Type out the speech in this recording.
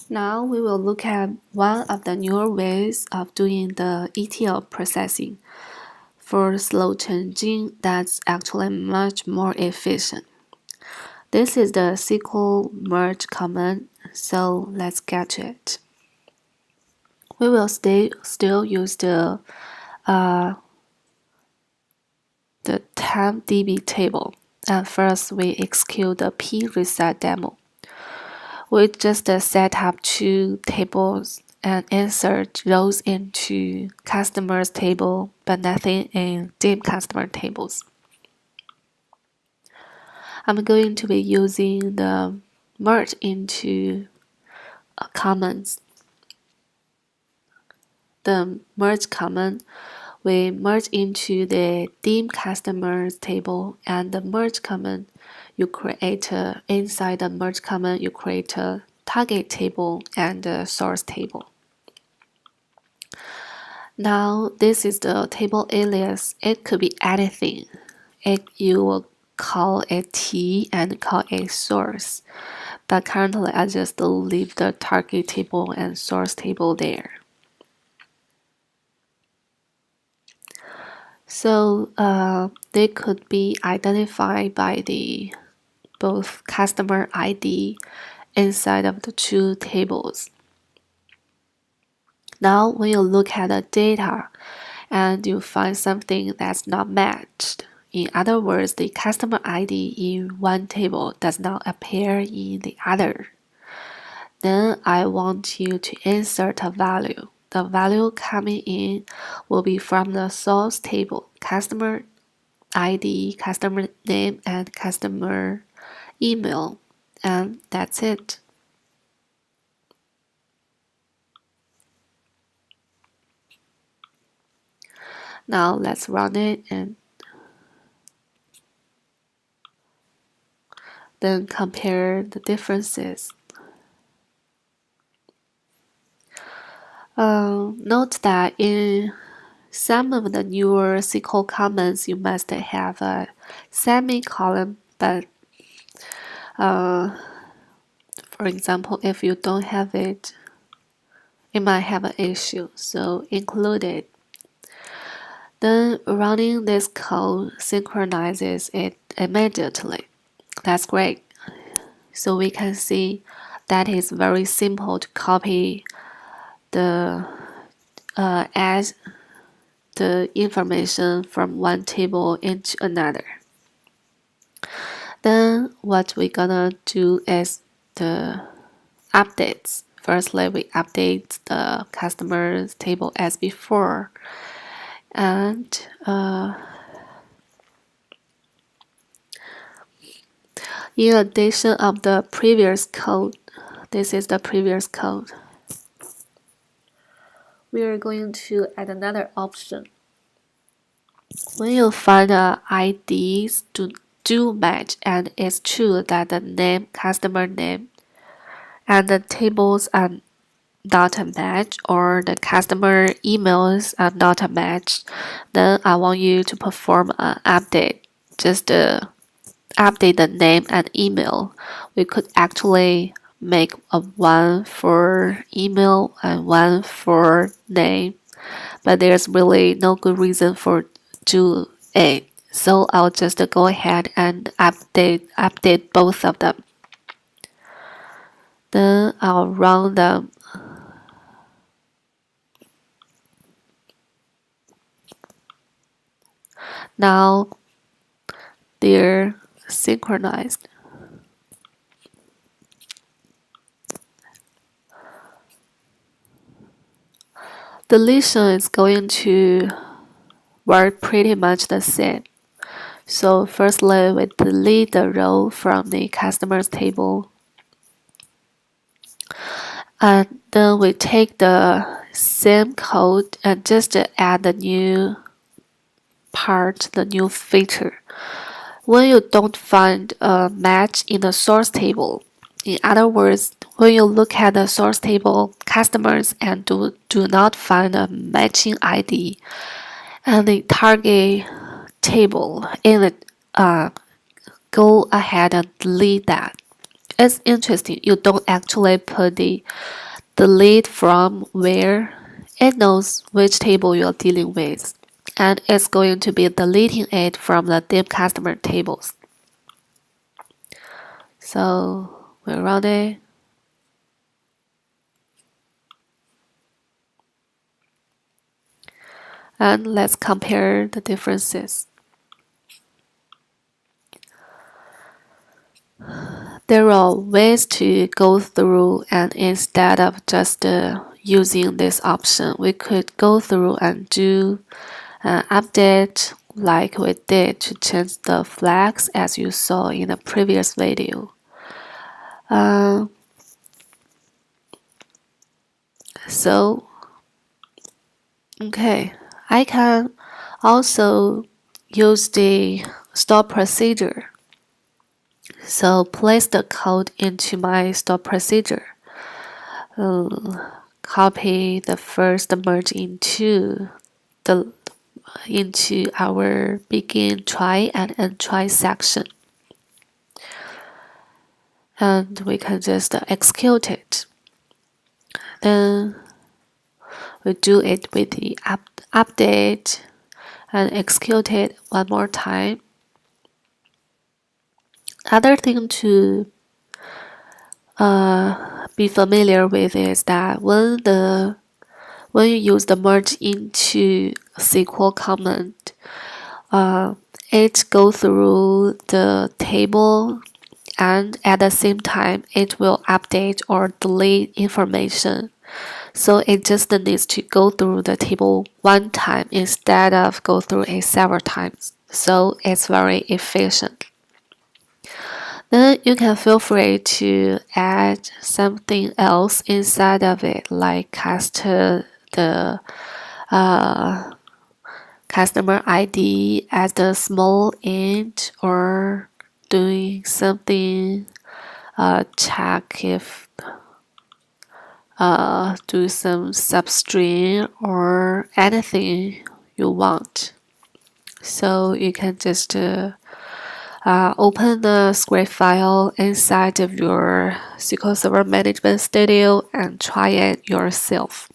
Now we will look at one of the newer ways of doing the ETL processing for slow changing that's actually much more efficient. This is the SQL merge command, so let's get to it. We will still use the temp DB table, and first we execute the preset demo. We just set up two tables and insert rows into customers table, but nothing in dim customer tables. I'm going to be using the merge into commands. The merge command, we merge into the dim customers table, and the merge command, you create inside the merge command, you create a target table and a source table. Now this is the table alias. It could be anything. You will call it T and call it source. But currently I just leave the target table and source table there. So they could be identified by the both customer ID inside of the two tables. Now when you look at the data and you find something that's not matched, in other words, the customer ID in one table does not appear in the other, then I want you to insert a value. The value coming in will be from the source table, customer ID, customer name, and customer email, and that's it. Now let's run it and then compare the differences. Note that in some of the newer SQL commands, you must have a semicolon, but for example, if you don't have it, it might have an issue, so include it. Then running this code synchronizes it immediately. That's great. So we can see that it's very simple to copy the add the information from one table into another. Then what we're gonna do is the updates. Firstly, we update the customers table as before, and in addition of the previous code, this is the previous code, we are going to add another option. When you find the IDs do match and it's true that the name, customer name, and the tables are not a match, or the customer emails are not a match, then I want you to perform an update. Just update the name and email. We could actually make a one for email and one for name, but there's really no good reason for do it. So I'll just go ahead and update both of them. Then I'll run them. Now they're synchronized. Deletion is going to work pretty much the same. So firstly, we delete the row from the customers table, and then we take the same code and just add the new part, the new feature. When you don't find a match in the source table, in other words, when you look at the source table customers and do not find a matching ID, and the target table in it, go ahead and delete that. It's interesting. You don't actually put the delete from where. It knows which table you're dealing with, and it's going to be deleting it from the dim customer tables. So we run it. And let's compare the differences. There are ways to go through, and instead of just using this option, we could go through and do an update like we did to change the flags as you saw in the previous video. Okay, I can also use the store procedure. So place the code into my store procedure. Copy the first merge into our begin try and end try section. And we can just execute it. Then we do it with the update and execute it one more time. Other thing to be familiar with is that when you use the merge into SQL command, it goes through the table, and at the same time it will update or delete information. So it just needs to go through the table one time instead of go through it several times. So it's very efficient. Then you can feel free to add something else inside of it, like cast the customer ID as the small int, or doing something, check if do some substring or anything you want. So you can just open the script file inside of your SQL Server Management Studio and try it yourself.